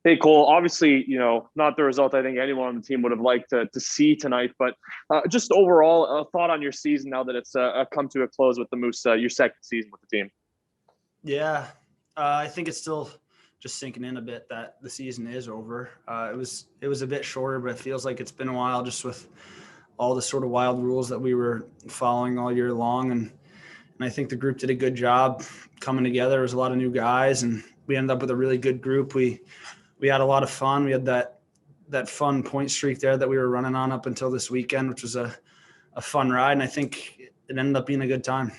Hey, Cole, obviously, not the result I think anyone on the team would have liked to see tonight, but just overall, a thought on your season now that it's come to a close with the Moose, your second season with the team. Yeah, I think it's still just sinking in a bit that the season is over. It was a bit shorter, but it feels like it's been a while just with all the sort of wild rules that we were following all year long. And I think the group did a good job coming together. There was a lot of new guys, and we ended up with a really good group. We had a lot of fun. We had that fun point streak there that we were running on up until this weekend, which was a fun ride. And I think it ended up being a good time.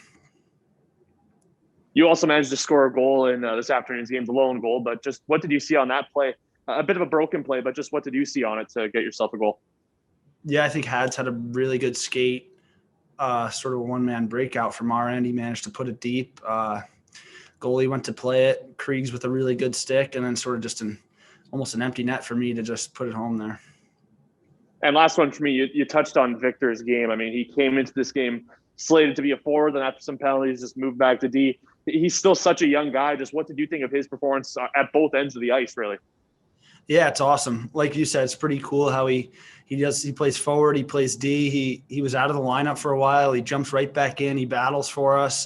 You also managed to score a goal in this afternoon's game, the lone goal, but just what did you see on that play? A bit of a broken play, but just what did you see on it to get yourself a goal? Yeah, I think Hads had a really good skate, sort of a one-man breakout from our end. He managed to put it deep. Goalie went to play it. Kriegs with a really good stick, and then sort of just almost an empty net for me to just put it home there. And last one for me, you touched on Victor's game. I mean, he came into this game slated to be a forward, then after some penalties, just moved back to D. He's still such a young guy. Just what did you think of his performance at both ends of the ice, really? Yeah, it's awesome. Like you said, it's pretty cool how he plays forward, he plays D. He was out of the lineup for a while. He jumps right back in. He battles for us.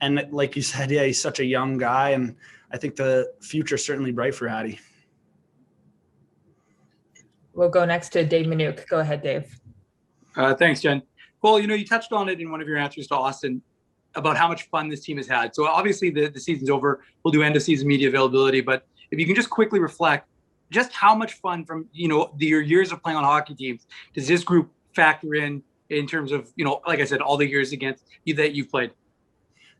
And like you said, yeah, he's such a young guy, and I think the future's certainly bright for Hattie. We'll go next to Dave Minuk. Go ahead, Dave. Thanks, Jen. Well, you touched on it in one of your answers to Austin about how much fun this team has had. So obviously the season's over. We'll do end of season media availability, but if you can just quickly reflect just how much fun from, your years of playing on hockey teams, does this group factor in terms of, like I said, all the years against you that you've played?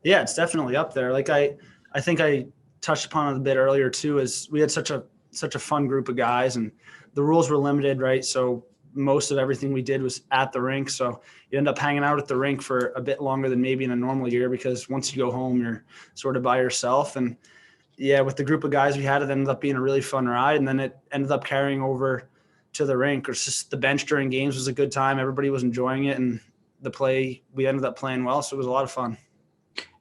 Yeah, it's definitely up there. Like I think I touched upon it a bit earlier too, is we had such a fun group of guys, and the rules were limited, right? So most of everything we did was at the rink. So you end up hanging out at the rink for a bit longer than maybe in a normal year, because once you go home, you're sort of by yourself. And yeah, with the group of guys we had, it ended up being a really fun ride. And then it ended up carrying over to the rink. Or just the bench during games was a good time. Everybody was enjoying it. And we ended up playing well. So it was a lot of fun.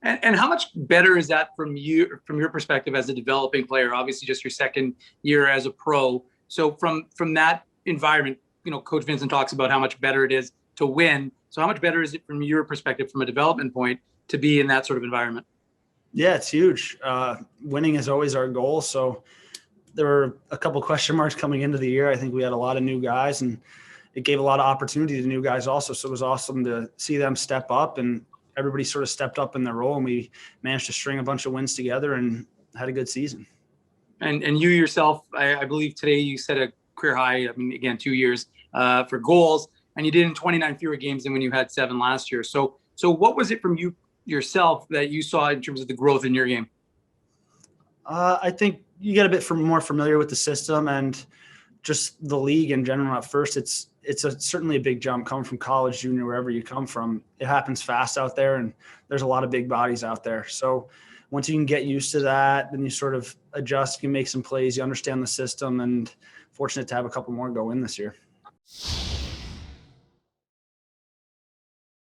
And how much better is that from your perspective as a developing player? Obviously just your second year as a pro. So from that environment, Coach Vincent talks about how much better it is to win. So how much better is it from your perspective, from a development point, to be in that sort of environment? Yeah, it's huge. Winning is always our goal. So there were a couple question marks coming into the year. I think we had a lot of new guys, and it gave a lot of opportunity to new guys also. So it was awesome to see them step up, and everybody sort of stepped up in their role, and we managed to string a bunch of wins together and had a good season. And you yourself, I believe today you set a career high, 2 years for goals, and you did in 29 fewer games than when you had 7 last year. So what was it from you yourself that you saw in terms of the growth in your game? I think you get a bit more familiar with the system and just the league in general. At first, it's certainly a big jump coming from college, junior, wherever you come from. It happens fast out there, and there's a lot of big bodies out there. So once you can get used to that, then you sort of adjust, you can make some plays, you understand the system, and fortunate to have a couple more go in this year.